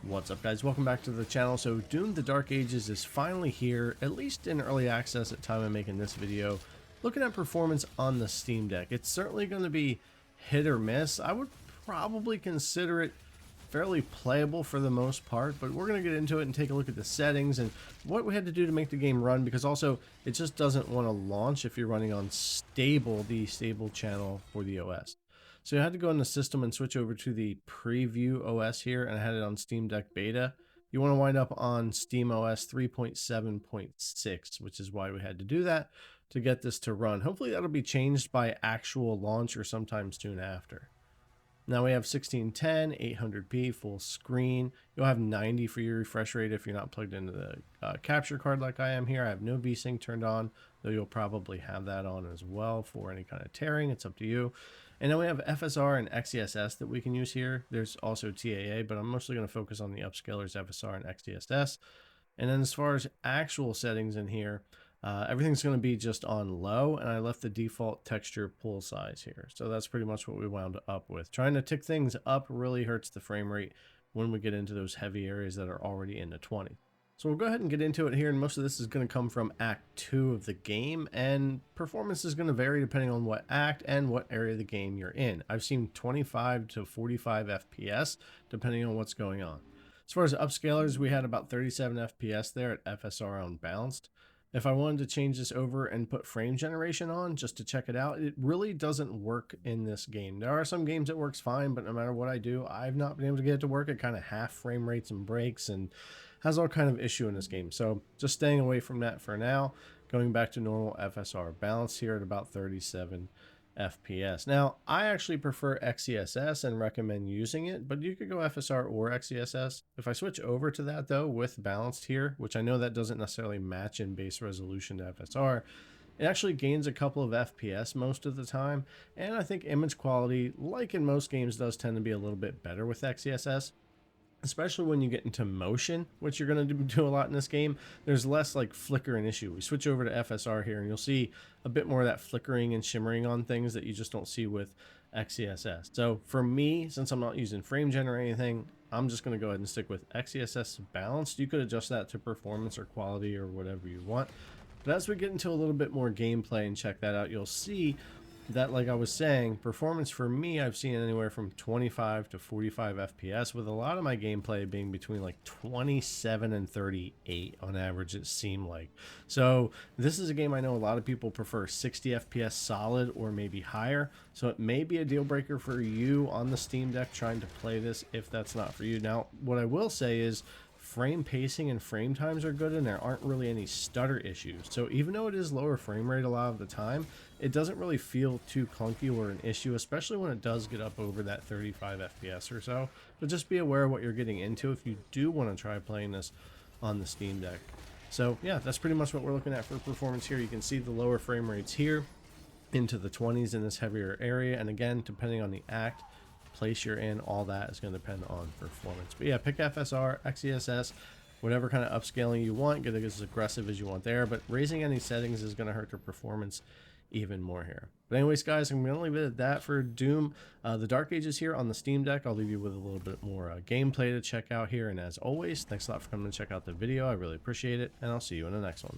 What's up, guys? Welcome back to the channel. So Doom the Dark Ages is finally here, at least in early access at the time of making this video. Looking at performance on the Steam Deck, it's certainly going to be hit or miss. I would probably consider it fairly playable for the most part, but we're going to get into it and take a look at the settings and what we had to do to make the game run, because also it just doesn't want to launch if you're running on the stable channel for the OS. So I had to go in the system and switch over to the preview OS here, and I had it on Steam Deck Beta. You want to wind up on Steam OS 3.7.6, which is why we had to do that to get this to run. Hopefully that'll be changed by actual launch or sometime soon after. Now we have 1610, 800p full screen. You'll have 90 for your refresh rate if you're not plugged into the capture card like I am here. I have no VSync turned on, though you'll probably have that on as well for any kind of tearing. It's up to you. And then we have FSR and XeSS that we can use here. There's also TAA, but I'm mostly going to focus on the upscalers FSR and XeSS. And then as far as actual settings in here, everything's going to be just on low, and I left the default texture pool size here. So that's pretty much what we wound up with. Trying to tick things up really hurts the frame rate when we get into those heavy areas that are already in the 20. So we'll go ahead and get into it here, and most of this is going to come from Act 2 of the game, and performance is going to vary depending on what act and what area of the game you're in. I've seen 25 to 45 FPS depending on what's going on. As far as upscalers, we had about 37 FPS there at FSR unbalanced. If I wanted to change this over and put frame generation on just to check it out, it really doesn't work in this game. There are some games it works fine, but no matter what I do, I've not been able to get it to work at kind of half frame rates and breaks, and has all kind of issue in this game. So just staying away from that for now. Going back to normal FSR balance here at about 37 FPS. Now, I actually prefer XeSS and recommend using it, but you could go FSR or XeSS. If I switch over to that though with balanced here, which I know that doesn't necessarily match in base resolution to FSR, it actually gains a couple of FPS most of the time, and I think image quality, like in most games, does tend to be a little bit better with XeSS. Especially when you get into motion, which you're going to do a lot in this game. There's less like flickering issue. We switch over to FSR here and you'll see a bit more of that flickering and shimmering on things that you just don't see with XeSS. So for me, since I'm not using frame gen or anything, I'm just going to go ahead and stick with XeSS balanced. You could adjust that to performance or quality or whatever you want. But as we get into a little bit more gameplay and check that out, you'll see that, like I was saying, performance for me, I've seen anywhere from 25 to 45 FPS, with a lot of my gameplay being between like 27 and 38 on average, it seemed like. So this is a game I know a lot of people prefer 60 FPS solid or maybe higher, so it may be a deal breaker for you on the Steam Deck trying to play this if that's not for you. Now, what I will say is frame pacing and frame times are good, and there aren't really any stutter issues. So even though it is lower frame rate a lot of the time, it doesn't really feel too clunky or an issue, especially when it does get up over that 35 FPS or so. But just be aware of what you're getting into if you do want to try playing this on the Steam Deck. So yeah, that's pretty much what we're looking at for performance here. You can see the lower frame rates here into the 20s in this heavier area, and again, depending on the act, place you're in, all that is going to depend on performance. But yeah, pick FSR, XeSS, whatever kind of upscaling you want, get it as aggressive as you want there, but raising any settings is going to hurt the performance even more here. But anyways, guys, I'm going to leave it at that for Doom the Dark Ages here on the Steam Deck. I'll leave you with a little bit more gameplay to check out here, and as always, thanks a lot for coming to check out the video. I really appreciate it, and I'll see you in the next one.